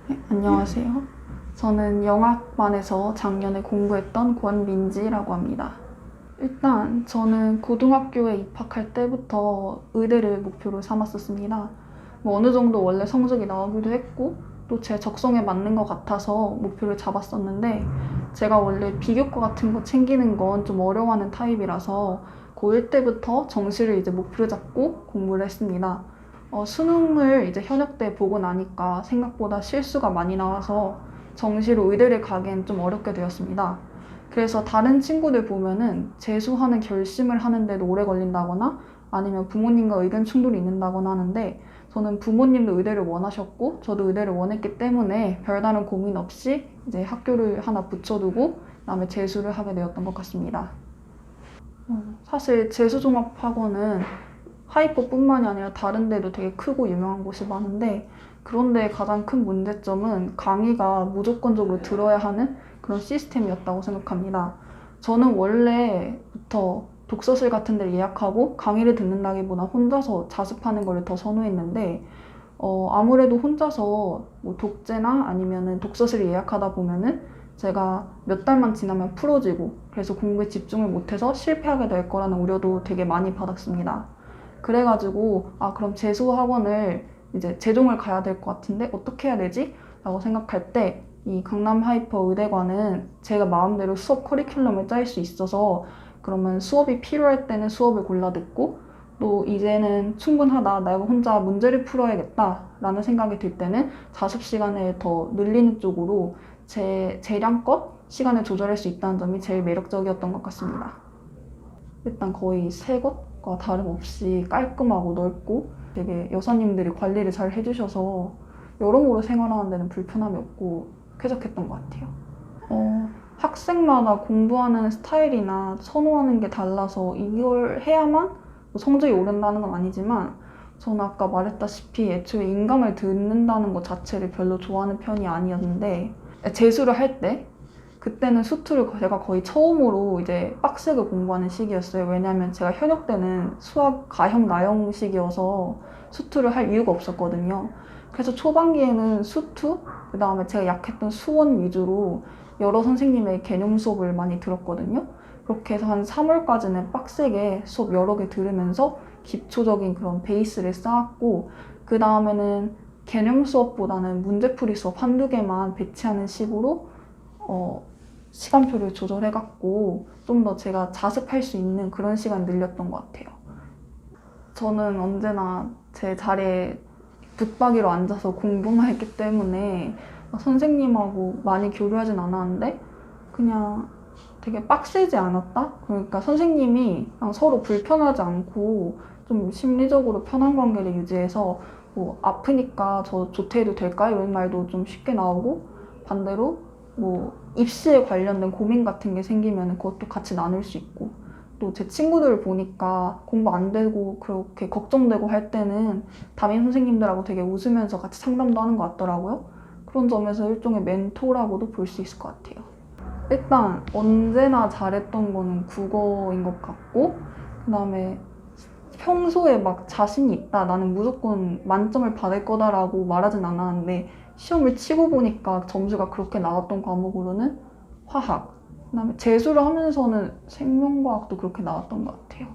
네, 안녕하세요. 저는 영악반에서 작년에 공부했던 권민지라고 합니다. 일단 저는 고등학교에 입학할 때부터 의대를 목표로 삼았었습니다. 뭐 어느 정도 원래 성적이 나오기도 했고 또 제 적성에 맞는 것 같아서 목표를 잡았었는데 제가 원래 비교과 같은 거 챙기는 건 좀 어려워하는 타입이라서 고1 때부터 정시를 이제 목표로 잡고 공부를 했습니다. 수능을 이제 현역 때 보고 나니까 생각보다 실수가 많이 나와서 정시로 의대를 가기엔 좀 어렵게 되었습니다. 그래서 다른 친구들 보면은 재수하는 결심을 하는데도 오래 걸린다거나 아니면 부모님과 의견 충돌이 있는다거나 하는데 저는 부모님도 의대를 원하셨고 저도 의대를 원했기 때문에 별다른 고민 없이 이제 학교를 하나 붙여두고 그다음에 재수를 하게 되었던 것 같습니다. 사실 재수종합학원은 하이퍼뿐만이 아니라 다른 데도 되게 크고 유명한 곳이 많은데 그런데 가장 큰 문제점은 강의가 무조건적으로 들어야 하는 그런 시스템이었다고 생각합니다. 저는 원래부터 독서실 같은 데를 예약하고 강의를 듣는다기보다 혼자서 자습하는 걸 더 선호했는데 아무래도 혼자서 뭐 독재나 아니면은 독서실을 예약하다 보면은 제가 몇 달만 지나면 풀어지고 그래서 공부에 집중을 못해서 실패하게 될 거라는 우려도 되게 많이 받았습니다. 그래가지고 그럼 재수학원을 이제 재종을 가야 될 것 같은데 어떻게 해야 되지? 라고 생각할 때 이 강남 하이퍼 의대관은 제가 마음대로 수업 커리큘럼을 짤 수 있어서 그러면 수업이 필요할 때는 수업을 골라 듣고 또 이제는 충분하다. 내가 혼자 문제를 풀어야겠다. 라는 생각이 들 때는 자습 시간을 더 늘리는 쪽으로 제 재량껏 시간을 조절할 수 있다는 점이 제일 매력적이었던 것 같습니다. 일단 거의 새 것과 다름없이 깔끔하고 넓고 되게 여사님들이 관리를 잘 해주셔서 여러모로 생활하는 데는 불편함이 없고 쾌적했던 것 같아요. 학생마다 공부하는 스타일이나 선호하는 게 달라서 이걸 해야만 성적이 오른다는 건 아니지만 저는 아까 말했다시피 애초에 인강을 듣는다는 것 자체를 별로 좋아하는 편이 아니었는데 재수를 할 때 그때는 수투를 제가 거의 처음으로 이제 빡세게 공부하는 시기였어요. 왜냐하면 제가 현역 때는 수학 가형 나형식이어서 수투를 할 이유가 없었거든요. 그래서 초반기에는 수투, 그 다음에 제가 약했던 수원 위주로 여러 선생님의 개념 수업을 많이 들었거든요. 그렇게 해서 한 3월까지는 빡세게 수업 여러 개 들으면서 기초적인 그런 베이스를 쌓았고 그 다음에는 개념 수업보다는 문제풀이 수업 한두 개만 배치하는 식으로 시간표를 조절해갖고 좀 더 제가 자습할 수 있는 그런 시간 늘렸던 것 같아요. 저는 언제나 제 자리에 붙박이로 앉아서 공부만 했기 때문에 선생님하고 많이 교류하진 않았는데 그냥 되게 빡세지 않았다? 그러니까 선생님이 그냥 서로 불편하지 않고 좀 심리적으로 편한 관계를 유지해서 뭐 아프니까 저 조퇴해도 될까요? 이런 말도 좀 쉽게 나오고 반대로 뭐 입시에 관련된 고민 같은 게 생기면 그것도 같이 나눌 수 있고 또 제 친구들을 보니까 공부 안 되고 그렇게 걱정되고 할 때는 담임 선생님들하고 되게 웃으면서 같이 상담도 하는 것 같더라고요. 그런 점에서 일종의 멘토라고도 볼 수 있을 것 같아요. 일단 언제나 잘했던 거는 국어인 것 같고 그 다음에 평소에 막 자신이 있다 나는 무조건 만점을 받을 거다라고 말하진 않았는데 시험을 치고 보니까 점수가 그렇게 나왔던 과목으로는 화학 그 다음에 재수를 하면서는 생명과학도 그렇게 나왔던 것 같아요.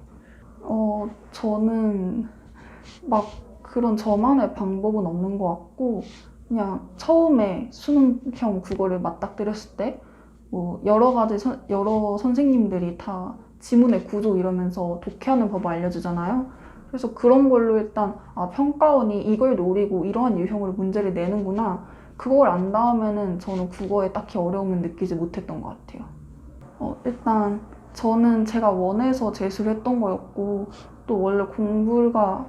저는 막 그런 저만의 방법은 없는 것 같고 그냥 처음에 수능형 국어를 맞닥뜨렸을 때 뭐 여러 선생님들이 다 지문의 구조 이러면서 독해하는 법을 알려주잖아요. 그래서 그런 걸로 일단 평가원이 이걸 노리고 이러한 유형으로 문제를 내는구나. 그걸 안 다음에는 저는 국어에 딱히 어려움을 느끼지 못했던 것 같아요. 일단 저는 제가 원해서 재수를 했던 거였고 또 원래 공부가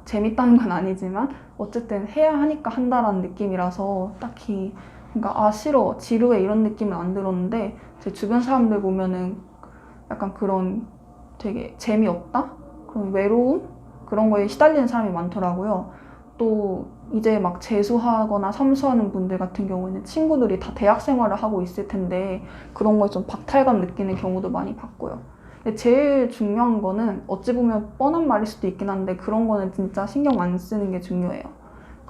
재밌다는 건 아니지만 어쨌든 해야 하니까 한다라는 느낌이라서 딱히 그러니까 싫어 지루해 이런 느낌은 안 들었는데 제 주변 사람들 보면은 약간 그런 되게 재미없다? 그런 외로움? 그런 거에 시달리는 사람이 많더라고요. 또 이제 막 재수하거나 삼수하는 분들 같은 경우에는 친구들이 다 대학 생활을 하고 있을 텐데 그런 거에 좀 박탈감 느끼는 경우도 많이 봤고요. 근데 제일 중요한 거는 어찌 보면 뻔한 말일 수도 있긴 한데 그런 거는 진짜 신경 안 쓰는 게 중요해요.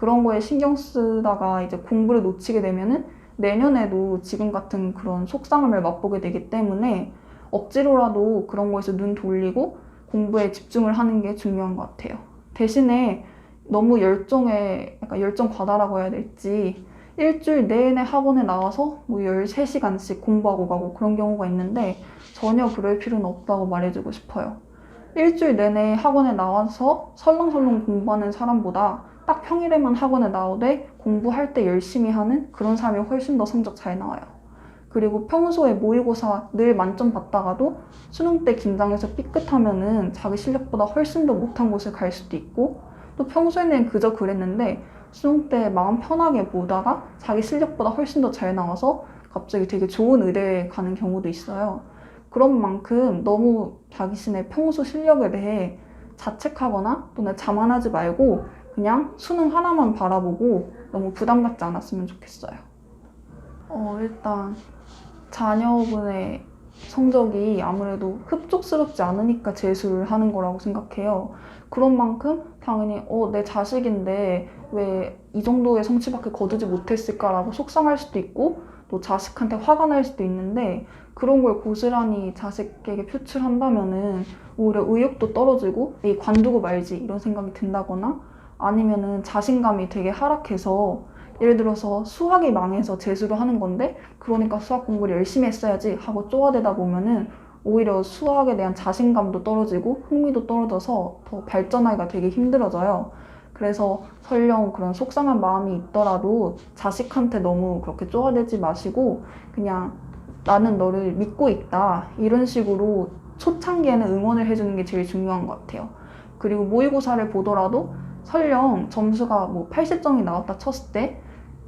그런 거에 신경 쓰다가 이제 공부를 놓치게 되면은 내년에도 지금 같은 그런 속상함을 맛보게 되기 때문에 억지로라도 그런 거에서 눈 돌리고 공부에 집중을 하는 게 중요한 것 같아요. 대신에 너무 약간 열정 과다라고 해야 될지 일주일 내내 학원에 나와서 뭐 13시간씩 공부하고 가고 그런 경우가 있는데 전혀 그럴 필요는 없다고 말해주고 싶어요. 일주일 내내 학원에 나와서 설렁설렁 공부하는 사람보다 딱 평일에만 학원에 나오되 공부할 때 열심히 하는 그런 사람이 훨씬 더 성적 잘 나와요. 그리고 평소에 모의고사 늘 만점 받다가도 수능 때 긴장해서 삐끗하면은 자기 실력보다 훨씬 더 못한 곳을 갈 수도 있고, 또 평소에는 그저 그랬는데 수능 때 마음 편하게 보다가 자기 실력보다 훨씬 더 잘 나와서 갑자기 되게 좋은 의대에 가는 경우도 있어요. 그런 만큼 너무 자신의 평소 실력에 대해 자책하거나 또는 자만하지 말고 그냥 수능 하나만 바라보고 너무 부담 갖지 않았으면 좋겠어요. 일단 자녀분의 성적이 아무래도 흡족스럽지 않으니까 재수를 하는 거라고 생각해요. 그런 만큼 당연히 내 자식인데 왜 이 정도의 성취밖에 거두지 못했을까라고 속상할 수도 있고 또 자식한테 화가 날 수도 있는데, 그런 걸 고스란히 자식에게 표출한다면은 오히려 의욕도 떨어지고 에이 관두고 말지 이런 생각이 든다거나, 아니면은 자신감이 되게 하락해서 예를 들어서 수학이 망해서 재수를 하는 건데 그러니까 수학 공부를 열심히 했어야지 하고 쪼아대다 보면은 오히려 수학에 대한 자신감도 떨어지고 흥미도 떨어져서 더 발전하기가 되게 힘들어져요. 그래서 설령 그런 속상한 마음이 있더라도 자식한테 너무 그렇게 쪼아대지 마시고 그냥 나는 너를 믿고 있다 이런 식으로 초창기에는 응원을 해주는 게 제일 중요한 것 같아요. 그리고 모의고사를 보더라도 설령 점수가 뭐 80점이 나왔다 쳤을 때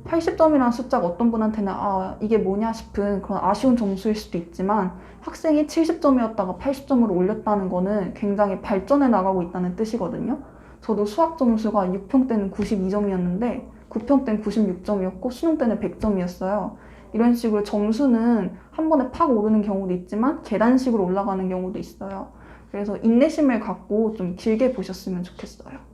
80점이라는 숫자가 어떤 분한테는 이게 뭐냐 싶은 그런 아쉬운 점수일 수도 있지만, 학생이 70점이었다가 80점으로 올렸다는 거는 굉장히 발전해 나가고 있다는 뜻이거든요. 저도 수학 점수가 6평 때는 92점이었는데 9평 때는 96점이었고 수능 때는 100점이었어요. 이런 식으로 점수는 한 번에 팍 오르는 경우도 있지만 계단식으로 올라가는 경우도 있어요. 그래서 인내심을 갖고 좀 길게 보셨으면 좋겠어요.